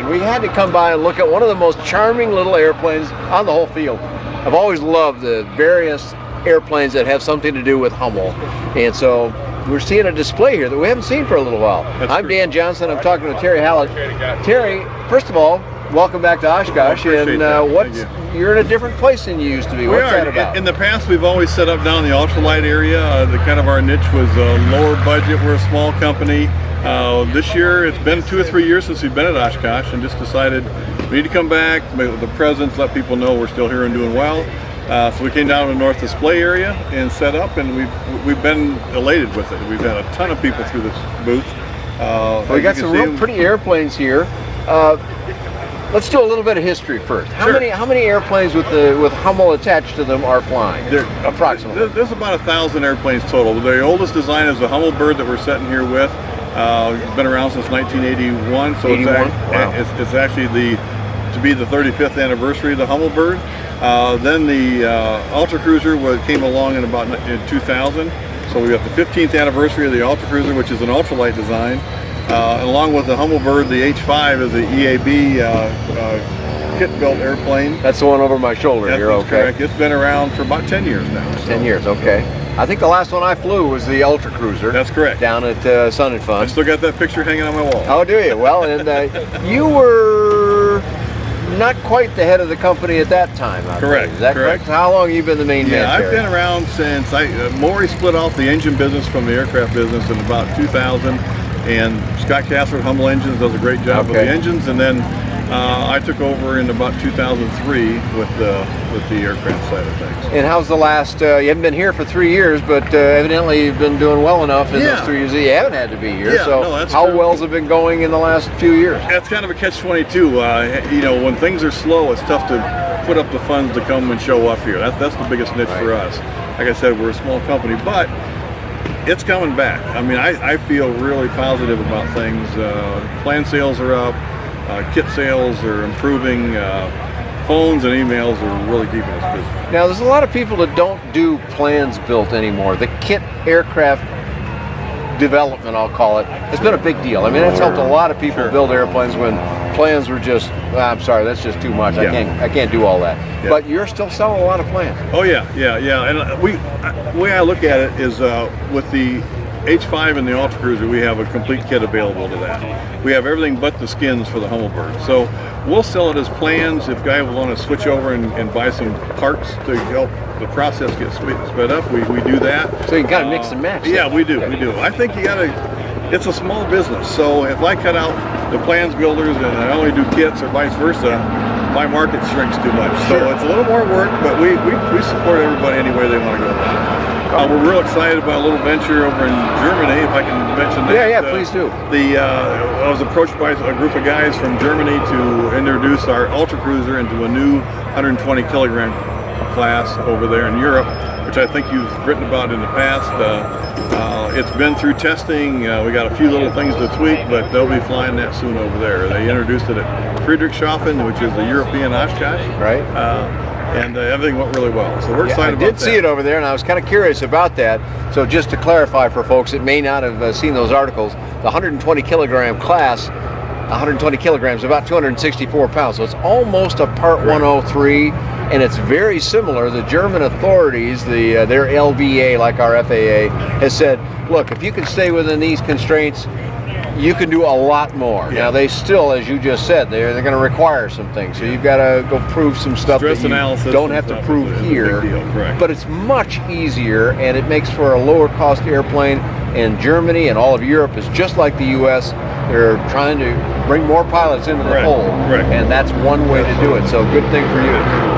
and we had to come by and look at one of the most charming little airplanes on the whole field. I've always loved the various airplanes that have something to do with Hummel, and so we're seeing a display here that we haven't seen for a little while. I'm Dan Johnson. I'm talking with Terry Hallett. Terry, first of all, welcome back to Oshkosh, and you're in a different place than you used to be. What's that about? In the past, we've always set up down in the ultralight area. The kind of our niche was lower budget. We're a small company. This year, it's been 2 or 3 years since we've been at Oshkosh, and just decided we need to come back, make the presence, let people know we're still here and doing well. So we came down to the North Display area and set up, and we've been elated with it. We've had a ton of people through this booth. We got some real pretty airplanes here. Let's do a little bit of history first. How many airplanes with Hummel attached to them are flying? Approximately. There's about 1,000 airplanes total. The oldest design is the Hummel bird that we're sitting here with. It's been around since 1981, so it's actually to be the 35th anniversary of the Hummel bird. Then the UltraCruiser came along in 2000, so we got the 15th anniversary of the UltraCruiser, which is an ultralight design. Along with the Hummel bird, the H5 is the EAB kit-built airplane. That's the one over my shoulder here, okay? Correct. It's been around for about 10 years now. So. 10 years, okay. I think the last one I flew was the UltraCruiser. That's correct. Down at Sun and Fun. I still got that picture hanging on my wall. Oh, do you? Well, and you were not quite the head of the company at that time. Correct. Is that correct? How long have you been the main man? Yeah, I've been around since Maury split off the engine business from the aircraft business in about 2000, and Scott Casser at Hummel Engines does a great job with the engines, and then I took over in about 2003 with the aircraft side of things. And how's the last? You haven't been here for 3 years, but evidently you've been doing well enough in those 3 years that you haven't had to be here. Yeah, so no, that's how true. well's it been going in the last few years? That's kind of a catch-22. You know, when things are slow, it's tough to put up the funds to come and show up here. That's the biggest niche for us. Like I said, we're a small company, but it's coming back. I mean, I feel really positive about things. Plan sales are up. Kit sales are improving. Phones and emails are really keeping us busy. Now, there's a lot of people that don't do plans built anymore. The kit aircraft development, I'll call it, has been a big deal. I mean, it's helped a lot of people build airplanes when plans were just, I'm sorry, that's just too much. I can't do all that. Yeah. But you're still selling a lot of plans. Oh yeah. And the way I look at it is with the H5 and the UltraCruiser, we have a complete kit available to that. We have everything but the skins for the Hummel bird. So we'll sell it as plans. If guys want to switch over and buy some parts to help the process get sped up, we do that. So you can kind of mix and match. Yeah, we do. I think you gotta, it's a small business. So if I cut out the plans builders and I only do kits or vice versa, my market shrinks too much. So it's a little more work, but we support everybody any way they want to go. We're real excited about a little venture over in Germany, if I can mention that. Yeah, please do. I was approached by a group of guys from Germany to introduce our UltraCruiser into a new 120 kilogram class over there in Europe, which I think you've written about in the past. It's been through testing. We got a few little things to tweak, but they'll be flying that soon over there. They introduced it at Friedrichshafen, which is the European Oshkosh. Right. And everything went really well. So we're excited about that. I did see it over there, and I was kind of curious about that. So just to clarify for folks that may not have seen those articles, the 120 kilogram class, 120 kilograms, about 264 pounds. So it's almost a Part 103, and it's very similar. The German authorities, their LBA, like our FAA, has said, look, if you can stay within these constraints, you can do a lot more. Now they still, as you just said, they're going to require some things. So you've got to go prove some stuff that you don't have to prove here. But it's much easier, and it makes for a lower cost airplane. And Germany and all of Europe is just like the U.S. They're trying to bring more pilots into the fold, and that's one way to do it. So good thing for you.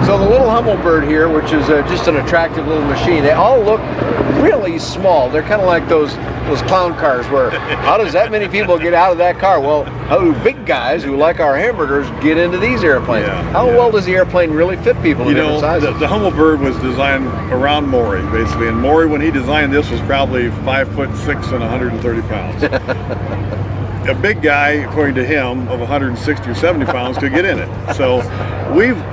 So the little Hummel bird here, which is just an attractive little machine, they all look really small. They're kind of like those clown cars where how does that many people get out of that car? Well, how do big guys who like our hamburgers get into these airplanes? How well does the airplane really fit people in different sizes? The Hummel bird was designed around Maury, basically. And Maury, when he designed this, was probably 5'6" and 130 pounds. a big guy, according to him, of 160 or 70 pounds could get in it. So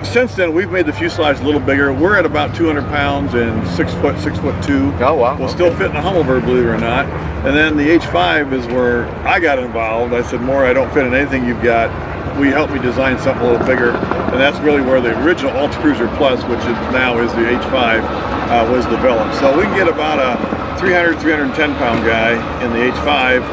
since then we've made the fuselage a little bigger. We're at about 200 pounds and 6 foot, 6'2". Oh wow! We'll still fit in a Hummelbird, believe it or not. And then the H5 is where I got involved. I said, "More, I don't fit in anything you've got. We help me design something a little bigger," and that's really where the original UltraCruiser Plus, which now is the H5, was developed. So we can get about a 300, 310 pound guy in the H5.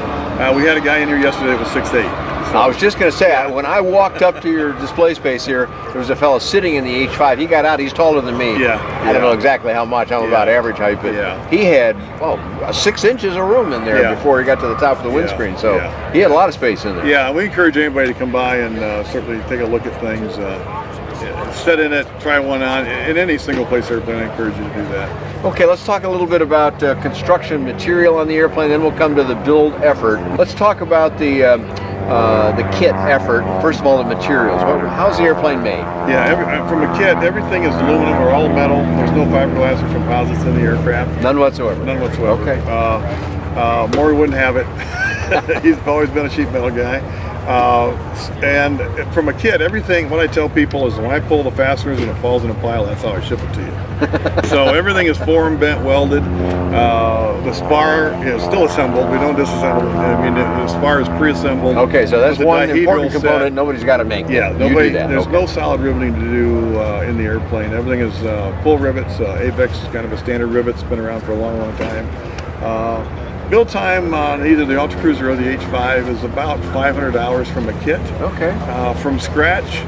We had a guy in here yesterday that was 6'8". So, I was just going to say, when I walked up to your display space here, there was a fellow sitting in the H5. He got out. He's taller than me. Yeah. I don't know exactly how much. I'm about average height, but he had 6 inches of room in there before he got to the top of the windscreen. So he had a lot of space in there. Yeah, we encourage anybody to come by and certainly take a look at things. Sit in it, try one on. In any single place airplane, I encourage you to do that. Okay, let's talk a little bit about construction material on the airplane, then we'll come to the build effort. Let's talk about the kit effort. First of all, the materials. How's the airplane made? Yeah, from a kit, everything is aluminum or all metal. There's no fiberglass or composites in the aircraft. None whatsoever? None whatsoever. Okay. Maury wouldn't have it. He's always been a sheet metal guy. And from a kit, everything, what I tell people is when I pull the fasteners and it falls in a pile, that's how I ship it to you. So everything is formed, bent, welded. The spar is still assembled. We don't disassemble it. I mean, the spar is pre-assembled. Okay, so that's one important component nobody's got to make. Yeah, there's no solid riveting to do in the airplane. Everything is pull rivets. AVEX is kind of a standard rivet. It's been around for a long, long time. Build time on either the UltraCruiser or the H5 is about 500 hours from a kit. Okay. From scratch,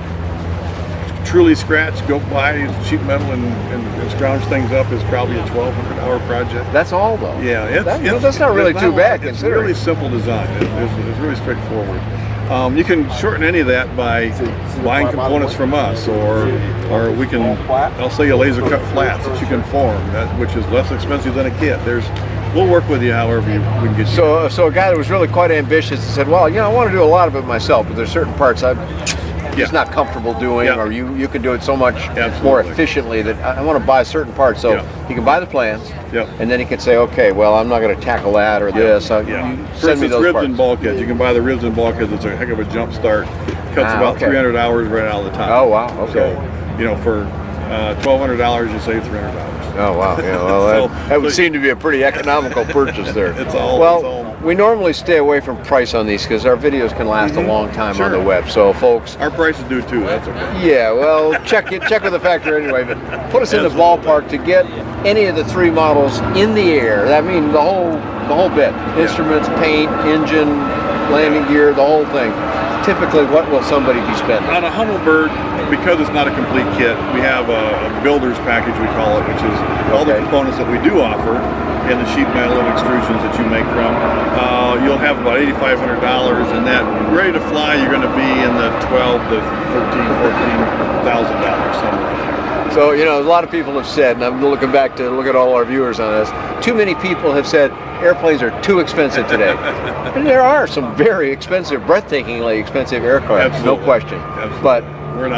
truly scratch, go buy sheet metal and scrounge things up is probably a 1,200 hour project. That's all though. Yeah, that's not really too bad. It's a really simple design. It's really straightforward. You can shorten any of that by buying components from us, or we can, I'll say a laser cut flats that you can form, which is less expensive than a kit. We'll work with you however we can get you. So a guy that was really quite ambitious and said, well, I want to do a lot of it myself, but there's certain parts I'm just not comfortable doing, or you can do it so much more efficiently that I want to buy certain parts. So he can buy the plans, and then he can say, okay, well, I'm not going to tackle that or this. For instance, ribs and bulkheads. You can buy the ribs and bulkheads. It's a heck of a jump start. Cuts about 300 hours right out of the top. Oh, wow. Okay. So, for $1,200, you save $300. Oh wow! Yeah, well, that would seem to be a pretty economical purchase there. We normally stay away from price on these because our videos can last a long time on the web. So, folks, our prices do too. That's okay. Yeah, well, check with the factory anyway. But put us in the ballpark to get any of the 3 models in the air. That means the whole bit: instruments, paint, engine, landing gear, the whole thing. Typically, what will somebody be spending? On a Hummelbird, because it's not a complete kit, we have a builder's package, we call it, which is all the components that we do offer in the sheet metal and extrusions that you make from. You'll have about $8,500, and that ready to fly, you're going to be in the $12,000 to $14,000 somewhere. So, a lot of people have said, and I'm looking back to look at all our viewers on this, too many people have said airplanes are too expensive today. And there are some very expensive, breathtakingly expensive aircraft, no question. Absolutely. But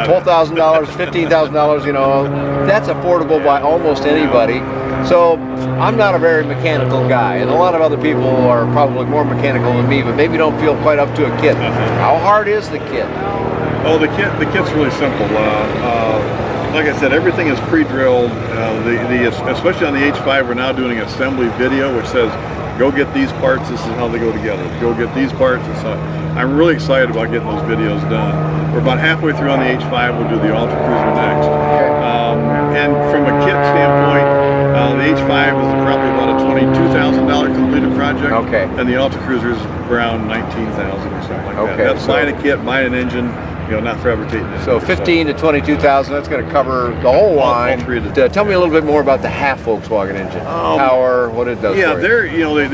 $12,000, $15,000, that's affordable by almost anybody. So I'm not a very mechanical guy, and a lot of other people are probably more mechanical than me, but maybe don't feel quite up to a kit. How hard is the kit? Oh, the kit's really simple. Like I said, everything is pre-drilled. Especially on the H5, we're now doing an assembly video, which says, go get these parts, this is how they go together. Go get these parts. I'm really excited about getting those videos done. We're about halfway through on the H5, we'll do the UltraCruiser next. And from a kit standpoint, the H5 is probably about a $22,000 completed project. And the UltraCruiser is around $19,000 or something like that. That's buying a kit, buying an engine, not fabricating it. So $15,000 to $22,000, that's going to cover the whole line. Tell me a little bit more about the half Volkswagen engine. Power, what it does for you.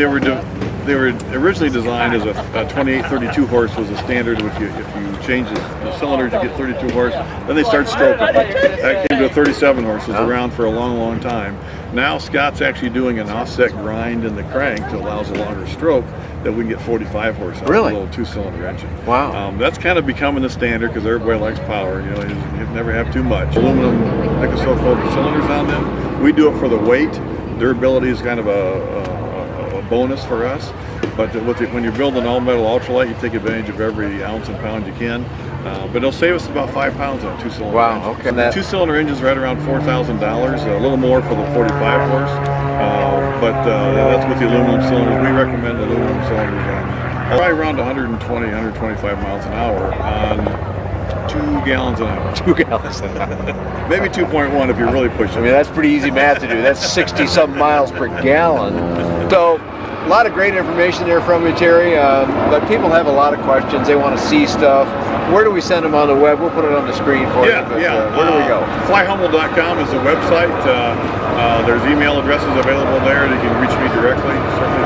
They were originally designed as a 28-32 horse was a standard. If you change the cylinders, you get 32 horse. Then they start stroking. That came to a 37 horse. It was around for a long, long time. Now Scott's actually doing an offset grind in the crank to allow a longer stroke that we can get 45 horse out of a little 2-cylinder engine. Wow. That's kind of becoming the standard because everybody likes power. You never have too much. Aluminum nickel-sulfide cylinders on them. We do it for the weight. Durability is kind of a bonus for us. But when you're building an all-metal ultralight, you take advantage of every ounce and pound you can. But it'll save us about 5 pounds on a 2-cylinder engine. Okay. The 2-cylinder engine's right around $4,000, a little more for the 45 horse. But that's with the aluminum cylinders. We recommend aluminum cylinders on probably around 120, 125 miles an hour on 2 gallons an hour. 2 gallons an hour. Maybe 2.1 if you're really pushing. I mean, that's pretty easy math to do. That's 60-something miles per gallon. So, a lot of great information there from you, Terry. But people have a lot of questions. They want to see stuff. Where do we send them on the web? We'll put it on the screen for you. But, where do we go? Flyhummel.com is the website. There's email addresses available there. You can reach me directly.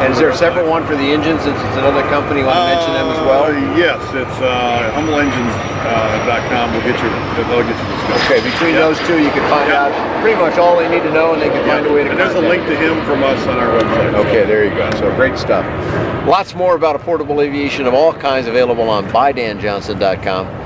And is there a separate one for the engines since it's another company? Want to mention them as well? Yes, it's HummelEngines.com. They'll get you discovered. Okay, between those two, you can find out pretty much all they need to know, and they can find a way to. And there's a link to him from us on our website. Okay, there you go. So great stuff. Lots more about affordable aviation of all kinds available on BuyDanJohnson.com.